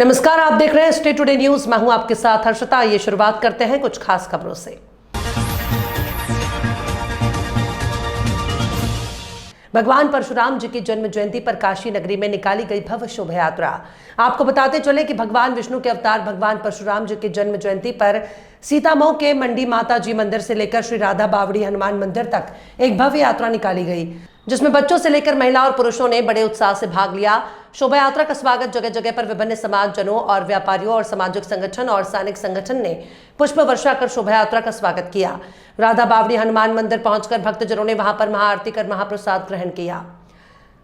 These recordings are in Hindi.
नमस्कार, आप देख रहे हैं स्टेट टुडे न्यूज। मैं हूं आपके साथ हर्षिता। ये शुरुआत करते हैं कुछ खास खबरों से। भगवान परशुराम जी की जन्म जयंती पर काशी नगरी में निकाली गई भव्य शोभा यात्रा। आपको बताते चले कि भगवान विष्णु के अवतार भगवान परशुराम जी की जन्म जयंती पर सीतामऊ के मंडी माता जी मंदिर से लेकर श्री राधा बावड़ी हनुमान मंदिर तक एक भव्य यात्रा निकाली गई, जिसमें बच्चों से लेकर महिला और पुरुषों ने बड़े उत्साह से भाग लिया। शोभा यात्रा का स्वागत जगह जगह पर विभिन्न समाज जनों और व्यापारियों और सामाजिक संगठन और सैनिक संगठन ने पुष्प वर्षा कर शोभा यात्रा का स्वागत किया। राधा बावड़ी हनुमान मंदिर पहुंचकर भक्तजनों ने वहां पर महाआरती कर महाप्रसाद ग्रहण किया।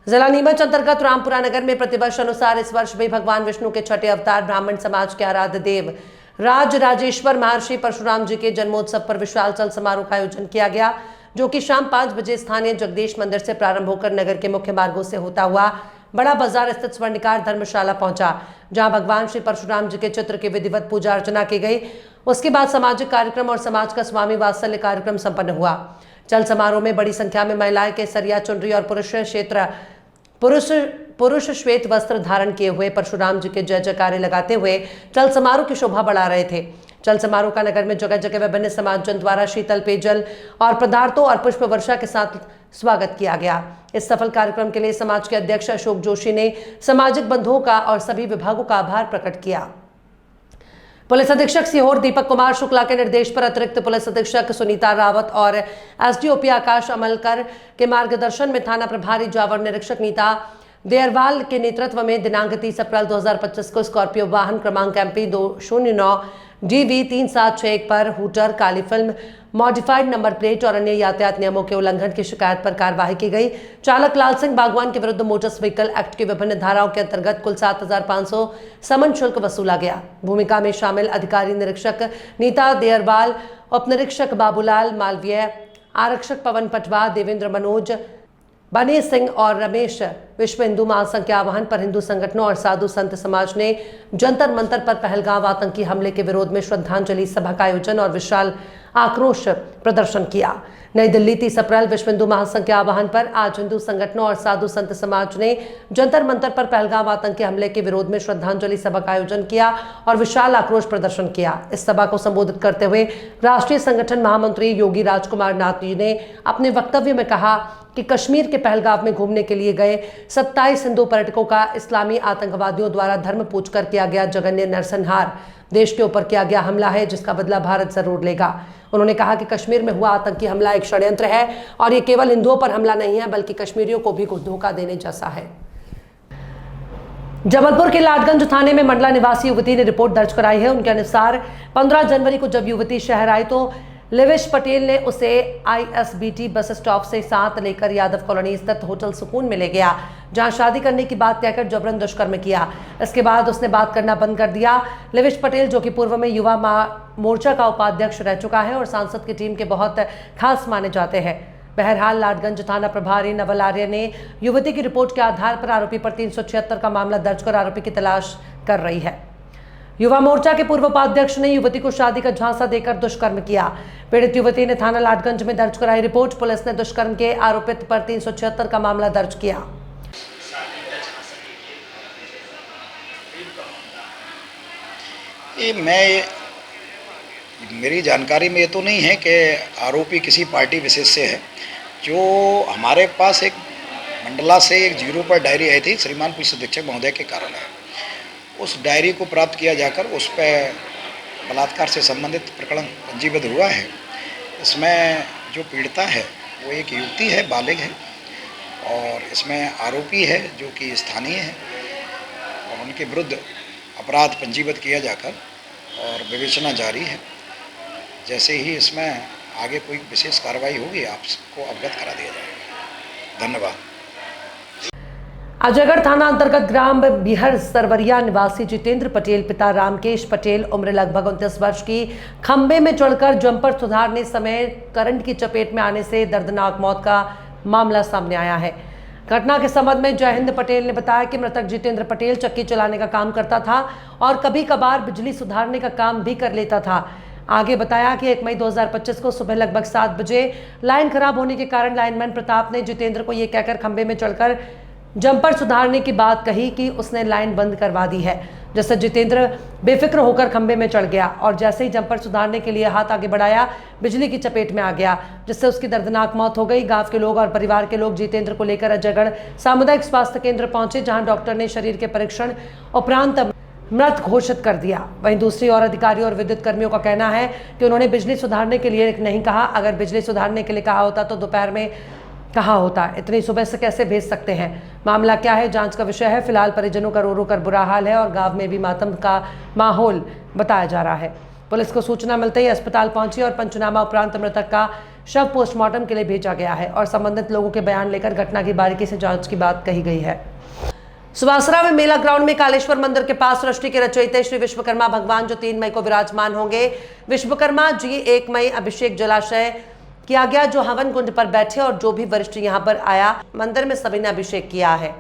जिला नीमच अंतर्गत रामपुरा नगर में प्रतिवर्ष अनुसार इस वर्ष भी भगवान विष्णु के छठे अवतार ब्राह्मण समाज के आराध्य देव राजराजेश्वर महर्षि परशुराम जी के जन्मोत्सव पर विशाल चल समारोह का आयोजन किया गया, जो कि शाम 5 बजे स्थानीय जगदीश मंदिर से प्रारंभ होकर नगर के मुख्य मार्गों से होता हुआ बड़ा बाजार स्थित स्वर्णिकार धर्मशाला पहुंचा, जहां भगवान श्री परशुराम जी के चित्र की विधिवत पूजा अर्चना की गई। उसके बाद सामाजिक कार्यक्रम और समाज का स्वामी वात्सल्य कार्यक्रम संपन्न हुआ। चल समारोह में बड़ी संख्या में महिलाएं केसरिया चुनरी और पुरुष श्वेत वस्त्र धारण किए हुए परशुराम जी के जय जयकारे लगाते हुए चल समारोह की शोभा बढ़ा रहे थे। चल समारोह का नगर में जगह जगह विभिन्न समाजजन द्वारा शीतल पेयजल और पदार्थों और पुष्प वर्षा के साथ स्वागत किया गया। इस सफल कार्यक्रम के लिए समाज के अध्यक्ष अशोक जोशी ने सामाजिक बंधुओं का और सभी विभागों का आभार प्रकट किया। पुलिस अधीक्षक सीहोर दीपक कुमार शुक्ला के निर्देश पर अतिरिक्त पुलिस अधीक्षक सुनीता रावत और एसडीओपी आकाश अमलकर के मार्गदर्शन में थाना प्रभारी जावर निरीक्षक नीता देरवाल के नेतृत्व में दिनांक 30 अप्रैल 2025 को स्कॉर्पियो वाहन क्रमांक MP 209 DV 3761 पर हूटर, काली फिल्म, मॉडिफाइड नंबर प्लेट और अन्य यातायात नियमों के उल्लंघन की शिकायत पर कार्रवाई की गई। चालक लाल सिंह बागवान के विरुद्ध मोटर व्हीकल एक्ट की विभिन्न धाराओं के अंतर्गत कुल 7,500 समन शुल्क वसूला गया। भूमिका में शामिल अधिकारी निरीक्षक नीता देरवाल, उप निरीक्षक बाबूलाल मालवीय, आरक्षक पवन पटवा, देवेंद्र मनोज, बने सिंह और रमेश। विश्व हिंदू महासंघ के आह्वान पर हिंदू संगठनों और साधु संत समाज ने जंतर मंतर पर पहलगाम आतंकी हमले के विरोध में श्रद्धांजलि सभा का आयोजन और विशाल आक्रोश प्रदर्शन किया। नई दिल्ली 30 अप्रैल विश्व हिंदू महासंघ के आह्वान पर आज हिंदू संगठनों और साधु संत समाज ने जंतर मंतर पर पहलगाम आतंकी हमले के विरोध में श्रद्धांजलि सभा का आयोजन किया और विशाल आक्रोश प्रदर्शन किया। इस सभा को संबोधित करते हुए राष्ट्रीय संगठन महामंत्री योगी राजकुमार नाथ जी ने अपने वक्तव्य में कहा कि कश्मीर के पहलगाम में घूमने के लिए गए 27 हिंदू पर्यटकों का इस्लामी आतंकवादियों द्वारा धर्म पूछकर किया गया जघन्य नरसंहार देश के ऊपर किया गया हमला है, जिसका बदला भारत जरूर लेगा। उन्होंने कहा कि कश्मीर में हुआ आतंकी हमला एक षड्यंत्र है और ये केवल हिंदुओं पर हमला नहीं है, बल्कि कश्मीरियों को भी कुछ धोखा देने जैसा है। जबलपुर के लाडगंज थाने में मंडला निवासी युवती ने रिपोर्ट दर्ज कराई है। उनके अनुसार 15 जनवरी को जब युवती शहर आई तो लिविश पटेल ने उसे ISBT बस स्टॉप से साथ लेकर यादव कॉलोनी स्थित होटल सुकून में ले गया, जहां शादी करने की बात कहकर जबरन दुष्कर्म किया। इसके बाद उसने बात करना बंद कर दिया। लिविश पटेल, जो कि पूर्व में युवा मोर्चा का उपाध्यक्ष रह चुका है और सांसद की टीम के बहुत खास माने जाते हैं। बहरहाल लाडगंज थाना प्रभारी नवल आर्य ने युवती की रिपोर्ट के आधार पर आरोपी पर 376 का मामला दर्ज कर आरोपी की तलाश कर रही है। युवा मोर्चा के पूर्व उपाध्यक्ष ने युवती को शादी का झांसा देकर दुष्कर्म किया। पीड़ित युवती ने थाना लाडगंज में दर्ज कराई रिपोर्ट। पुलिस ने दुष्कर्म के आरोपित पर 376 का मामला दर्ज किया। मेरी जानकारी में ये तो नहीं है कि आरोपी किसी पार्टी विशेष से है। जो हमारे पास एक मंडला से एक 0 पर डायरी आई थी श्रीमान पुलिस अधीक्षक महोदय के कारण है। उस डायरी को प्राप्त किया जाकर उस पर बलात्कार से संबंधित प्रकरण पंजीबद्ध हुआ है। इसमें जो पीड़िता है वो एक युवती है, बालिग है, और इसमें आरोपी है जो कि स्थानीय है और उनके विरुद्ध अपराध पंजीबद्ध किया जाकर और विवेचना जारी है। जैसे ही इसमें आगे कोई विशेष कार्रवाई होगी आपको अवगत करा दिया जाएगा। धन्यवाद। अजयगढ़ थाना अंतर्गत ग्राम बिहर सरवरिया निवासी जितेंद्र पटेल पिता रामकेश पटेल उम्र लगभग 29 वर्ष की खंबे में चढ़कर जंपर सुधारने समय करंट की चपेट में आने से दर्दनाक मौत का मामला सामने आया है। घटना के संबंध में जयहिंद पटेल ने बताया कि मृतक जितेंद्र पटेल चक्की चलाने का काम करता था और कभी कभार बिजली सुधारने का काम भी कर लेता था। आगे बताया कि 1 मई 2025 को सुबह लगभग 7 बजे लाइन खराब होने के कारण लाइनमैन प्रताप ने जितेंद्र को यह कहकर खंबे में चढ़कर जंपर सुधारने की बात कही कि उसने लाइन बंद करवा दी है, जिससे जितेंद्र बेफिक्र होकर खंबे में चढ़ गया और जैसे ही जंपर सुधारने के लिए हाथ आगे बढ़ाया, बिजली की चपेट में आ गया, जिससे उसकी दर्दनाक मौत हो गई। गांव के लोग और परिवार के लोग जितेंद्र को लेकर अजयगढ़ सामुदायिक स्वास्थ्य केंद्र पहुंचे, जहां डॉक्टर ने शरीर के परीक्षण उपरांत मृत घोषित कर दिया। वहीं दूसरी ओर अधिकारियों और विद्युत कर्मियों का कहना है कि उन्होंने बिजली सुधारने के लिए नहीं कहा। अगर बिजली सुधारने के लिए कहा होता तो दोपहर में कहा होता, इतनी सुबह से कैसे भेज सकते हैं। मामला क्या है, जांच का विषय है। फिलहाल परिजनों का रो रो कर बुरा हाल है और गांव में भी मातम का माहौल बताया जा रहा है। पुलिस को सूचना मिलते ही अस्पताल पहुंची और पंचनामा उपरांत मृतक का शव पोस्टमार्टम के लिए भेजा गया है और संबंधित लोगों के बयान लेकर घटना की बारीकी से जांच की बात कही गई है। सुवासरा में मेला ग्राउंड में कालेश्वर मंदिर के पास सृष्टि के रचयिता श्री विश्वकर्मा भगवान जो 3 मई को विराजमान होंगे। विश्वकर्मा जी 1 मई अभिषेक जलाशय किया गया, जो हवन कुंड पर बैठे और जो भी वरिष्ठ यहाँ पर आया, मंदिर में सभी ने अभिषेक किया है।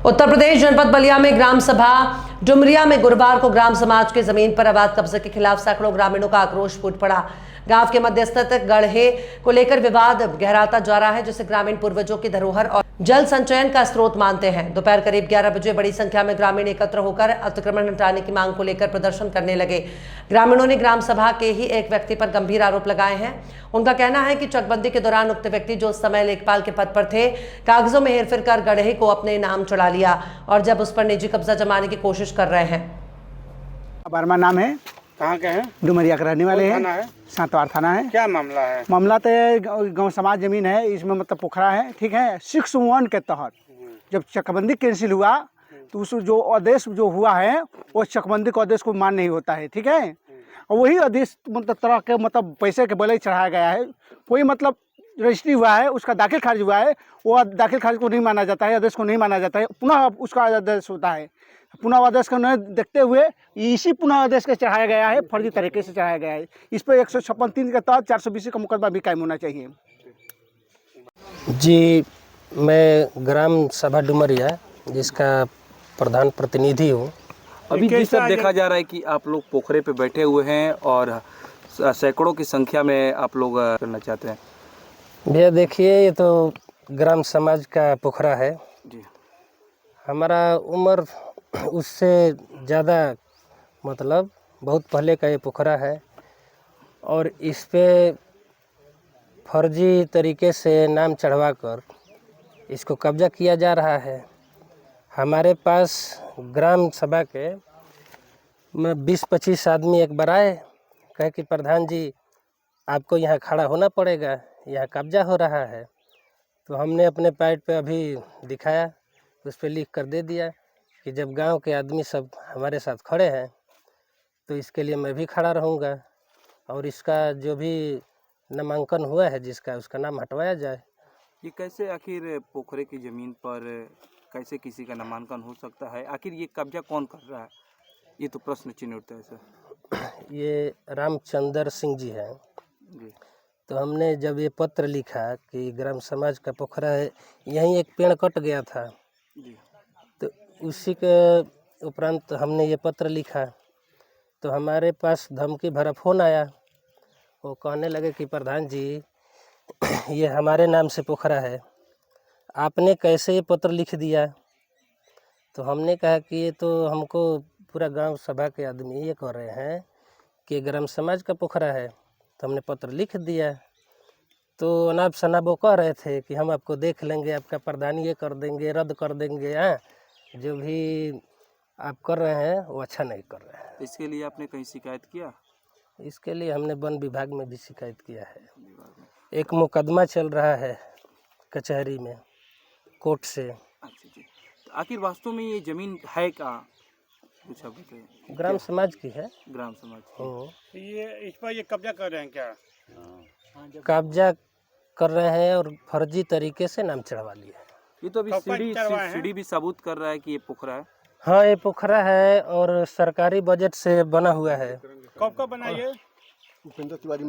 उत्तर प्रदेश जनपद बलिया में ग्राम सभा डुमरिया में गुरुवार को ग्राम समाज के जमीन पर अवैध कब्जे के खिलाफ सैकड़ों ग्रामीणों का आक्रोश फूट पड़ा। गांव के मध्यस्थ गढ़े को लेकर विवाद गहराता जा रहा है, जिसे ग्रामीण पूर्वजों की धरोहर और जल संचयन का स्रोत मानते हैं। दोपहर करीब 11 बजे बड़ी संख्या में ग्रामीण एकत्र होकर अतिक्रमण हटाने की मांग को लेकर प्रदर्शन करने लगे। ग्रामीणों ने ग्राम सभा के ही एक व्यक्ति पर गंभीर आरोप लगाए हैं। उनका कहना है कि चकबंदी के दौरान उक्त व्यक्ति, जो उस समय लेखपाल के पद पर थे, कागजों में हेरफेर कर गढ़े को अपने नाम चढ़ा लिया और जब उस पर निजी कब्जा जमाने की कोशिश कर रहे हैं। वर्मा नाम है। कहाँ के हैं? डुमरिया के रहने वाले थाना हैं। है? सातवार थाना है। क्या मामला है? मामला तो गांव समाज जमीन है, इसमें मतलब पोखरा है, ठीक है। 6(1) के तहत जब चकबंदी कैंसिल हुआ तो उस जो आदेश जो हुआ है वो चकबंदी के आदेश को मान नहीं होता है, ठीक है। और वही आदेश मतलब तरह के मतलब पैसे के बल चढ़ाया गया है। कोई मतलब रजिस्ट्री हुआ है, उसका दाखिल खारिज हुआ है, वो दाखिल खारिज को नहीं माना जाता है, आदेश को नहीं माना जाता है। पुनः उसका आदेश होता है, पुनः आदेश को नहीं देखते हुए इसी पुनः आदेश के चढ़ाया गया है, फर्जी तरीके से चढ़ाया गया है। इस पर 156(3) के तहत 420 का मुकदमा भी कायम होना चाहिए। जी, मैं ग्राम सभा डुमरिया जिसका प्रधान प्रतिनिधि हूँ। अभी जिस सब देखा जा रहा है कि आप लोग पोखरे पे बैठे हुए हैं और सैकड़ों की संख्या में आप लोग करना चाहते हैं। भैया देखिए, ये तो ग्राम समाज का पोखरा है जी। हमारा उम्र उससे ज़्यादा मतलब बहुत पहले का ये पोखरा है और इस पे फर्जी तरीके से नाम चढ़वा कर इसको कब्जा किया जा रहा है। हमारे पास ग्राम सभा के 20-25 आदमी एक बार आए, कहे कि प्रधान जी आपको यहाँ खड़ा होना पड़ेगा, यहाँ कब्जा हो रहा है। तो हमने अपने पैड पे अभी दिखाया, उस पर लिख कर दे दिया कि जब गांव के आदमी सब हमारे साथ खड़े हैं तो इसके लिए मैं भी खड़ा रहूँगा और इसका जो भी नामांकन हुआ है जिसका, उसका नाम हटवाया जाए। ये कैसे आखिर पोखरे की ज़मीन पर कैसे किसी का नामांकन हो सकता है? आखिर ये कब्जा कौन कर रहा है? ये तो प्रश्न चिन्ह उठता है सर। ये रामचंद्र सिंह जी हैं। जी। तो हमने जब ये पत्र लिखा कि ग्राम समाज का पोखरा है, यहीं एक पेड़ कट गया था जी। तो उसी के उपरांत हमने ये पत्र लिखा तो हमारे पास धमकी भरा फ़ोन आया। वो कहने लगे कि प्रधान जी ये हमारे नाम से पोखरा है, आपने कैसे ये पत्र लिख दिया? तो हमने कहा कि ये तो हमको पूरा गांव सभा के आदमी ये कह रहे हैं कि ग्राम समाज का पोखरा है, तो हमने पत्र लिख दिया। तो अनाप शनाप वो कह रहे थे कि हम आपको देख लेंगे, आपका प्रधान ये कर देंगे, रद्द कर देंगे। हाँ, जो भी आप कर रहे हैं वो अच्छा नहीं कर रहे हैं। इसके लिए आपने कहीं शिकायत किया? इसके लिए हमने वन विभाग में भी शिकायत किया है। एक मुकदमा चल रहा है कचहरी में, कोर्ट से। अच्छा जी। तो आखिर वास्तव में ये ज़मीन है कहाँ? कुछ आप बताइए। ग्राम समाज की है। ग्राम समाज की। हो, ये इस पर ये कब्जा कर रहे हैं क्या? कब्जा कर रहे हैं और फर्जी तरीके से नाम चढ़वा लिया है। ये तो अभी सीढ़ी भी सबूत कर रहा है कि ये पोखरा है। हाँ, ये पोखरा है और सरकारी बजट से बना हुआ है। कब बना ये? उपेंद्र तिवारी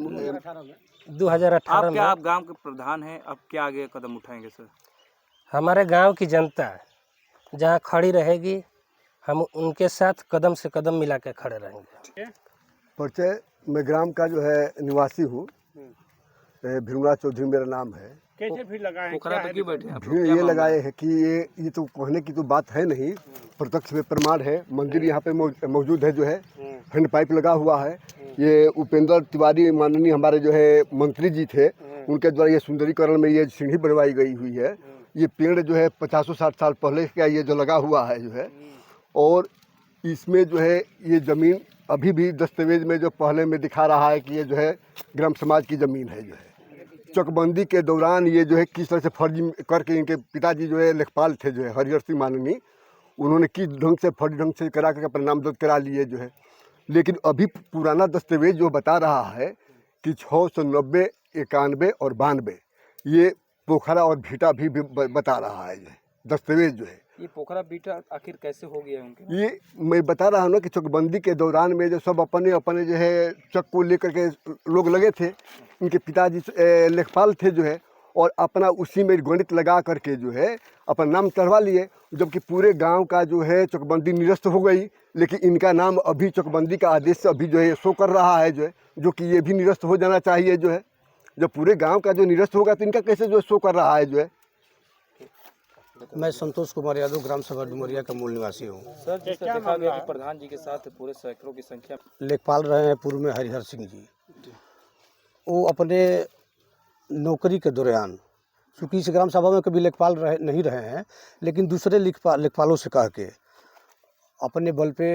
2018 में। आप गांव के प्रधान हैं, अब क्या आगे कदम उठाएंगे सर? हमारे गांव की जनता जहां खड़ी रहेगी, हम उनके साथ कदम से कदम मिला के खड़े रहेंगे। परिचय, मैं ग्राम का जो है निवासी हूँ। भिरुना चौधरी मेरा नाम है। कैसे फिर लगाए? पोखरा पे क्यों बैठे हैं आप? भीड़ ये लगाए हैं कि ये तो कहने की तो बात है नहीं, प्रत्यक्ष में प्रमाण है। मंदिर यहाँ पे मौजूद है, जो है हैंड पाइप लगा हुआ है। ये उपेंद्र तिवारी माननीय हमारे जो है मंत्री जी थे, उनके द्वारा ये सुंदरीकरण में ये सीढ़ी बनवाई गई हुई है। ये पेड़ जो है 50-60 साल पहले का ये जो लगा हुआ है जो है, और इसमें जो है ये ज़मीन अभी भी दस्तावेज में जो पहले में दिखा रहा है कि ये जो है ग्राम समाज की ज़मीन है। जो है चकबंदी के दौरान ये जो है किस तरह से फर्जी करके, इनके पिताजी जो है लेखपाल थे जो है हरिहर सिंह माननीय, उन्होंने किस ढंग से फर्जी ढंग से करा करके अपना नामजद करा लिए जो है। लेकिन अभी पुराना दस्तावेज जो बता रहा है कि 690, 91 और 92 ये पोखरा और भीटा भी बता रहा है जो है दस्तावेज जो है। ये पोखरा बीटा आखिर कैसे हो गया है उनके? ये मैं बता रहा हूँ ना कि चकबंदी के दौरान में जो सब अपने अपने जो है चक को लेकर के लोग लगे थे, इनके पिताजी लेखपाल थे जो है, और अपना उसी में गणित लगा करके जो है अपना नाम चढ़वा लिए। जबकि पूरे गांव का जो है चकबंदी निरस्त हो गई, लेकिन इनका नाम अभी चकबंदी का आदेश से अभी जो है शो कर रहा है जो है, जो कि ये भी निरस्त हो जाना चाहिए जो है। जब पूरे गांव का जो निरस्त होगा तो इनका कैसे जो शो कर रहा है जो है। मैं संतोष कुमार यादव ग्राम सभा डुमरिया का मूल निवासी हूँ। सर, जैसे देखा गया कि प्रधान जी के साथ पूरे सैकड़ों की संख्या लेखपाल रहे हैं पूर्व में हरिहर सिंह जी। वो अपने नौकरी के दौरान, चूँकि इस ग्राम सभा में कभी लेखपाल नहीं रहे हैं, लेकिन दूसरे लेखपालों से कह के अपने बल पे,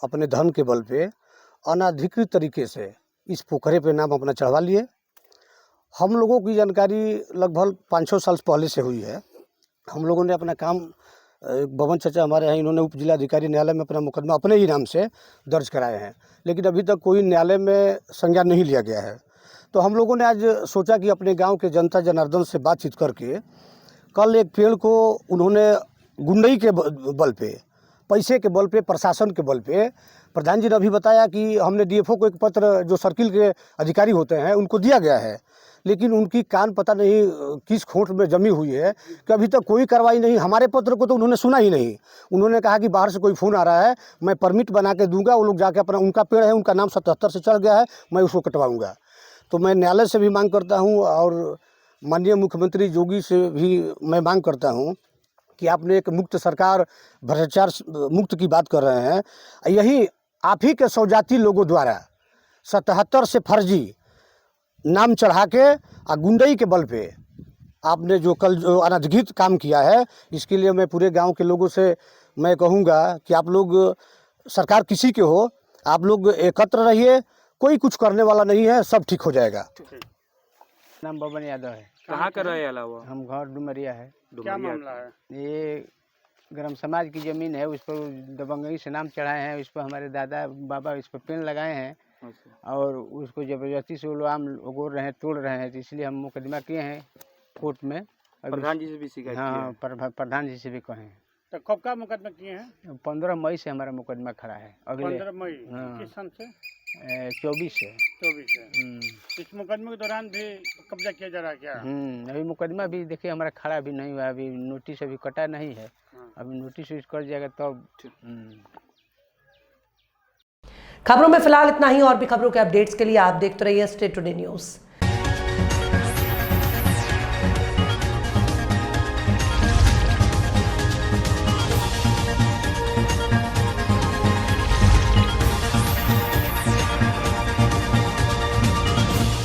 अपने धन के बल पे अनाधिकृत तरीके से इस पोखरे पे नाम अपना चढ़वा लिए। हम लोगों की जानकारी लगभग 5-6 साल पहले से हुई है। हम लोगों ने अपना काम, बबन चाचा हमारे हैं, इन्होंने उप जिलाधिकारी न्यायालय में अपना मुकदमा अपने ही नाम से दर्ज कराए हैं, लेकिन अभी तक कोई न्यायालय में संज्ञान नहीं लिया गया है। तो हम लोगों ने आज सोचा कि अपने गांव के जनता जनार्दन से बातचीत करके, कल एक पेड़ को उन्होंने गुंडई के बल पे, पैसे के बल पे, प्रशासन के बल पे, प्रधान जी ने अभी बताया कि हमने डीएफओ को एक पत्र, जो सर्किल के अधिकारी होते हैं, उनको दिया गया है, लेकिन उनकी कान पता नहीं किस खोट में जमी हुई है कि अभी तक कोई कार्रवाई नहीं। हमारे पत्र को तो उन्होंने सुना ही नहीं। उन्होंने कहा कि बाहर से कोई फ़ोन आ रहा है, मैं परमिट बना के दूंगा, वो लोग जाके अपना, उनका पेड़ है, उनका नाम 77 से चढ़ गया है, मैं उसको कटवाऊँगा। तो मैं न्यायालय से भी मांग करता हूँ और माननीय मुख्यमंत्री योगी से भी मैं मांग करता हूँ कि आपने एक मुक्त सरकार, भ्रष्टाचार मुक्त की बात कर रहे हैं, यही आप ही के सौजाती लोगों द्वारा 77 से फर्जी नाम चढ़ा के और गुंडई के बल पे आपने जो कल जो अनधिकृत काम किया है, इसके लिए मैं पूरे गांव के लोगों से मैं कहूँगा कि आप लोग, सरकार किसी के हो, आप लोग एकत्र रहिए, कोई कुछ करने वाला नहीं है, सब ठीक हो जाएगा। नाम बबन यादव है। कहाँ का रहे अलावा? हम घर डुमरिया है। क्या मामला है? ये ग्राम समाज की ज़मीन है, उस पर दबंगई से नाम चढ़ाए हैं, उस पर हमारे दादा बाबा इस पर पेड़ लगाए हैं, और उसको ज़बरदस्ती से वो लोग आम उगोड़ रहे हैं, तोड़ रहे हैं। तो इसलिए हम मुकदमा किए हैं कोर्ट में। प्रधान जी से भी शिकायत की है? हाँ, प्रधान जी से भी कहे हैं। तो कब का मुकदमा किए हैं? 15 मई से हमारा मुकदमा खड़ा है। अगले 15 मई हाँ। किस सन से? 24 से। 24 से। इस मुकदमे के दौरान भी कब्जा किया जा रहा है क्या? अभी मुकदमा भी देखिए हमारा खड़ा भी नहीं हुआ, अभी नोटिस अभी कटा नहीं है। अभी नोटिस कर जाएगा तब। खबरों में फिलहाल इतना ही। और भी खबरों के अपडेट्स के लिए आप देखते रहिए स्टे टुडे न्यूज़।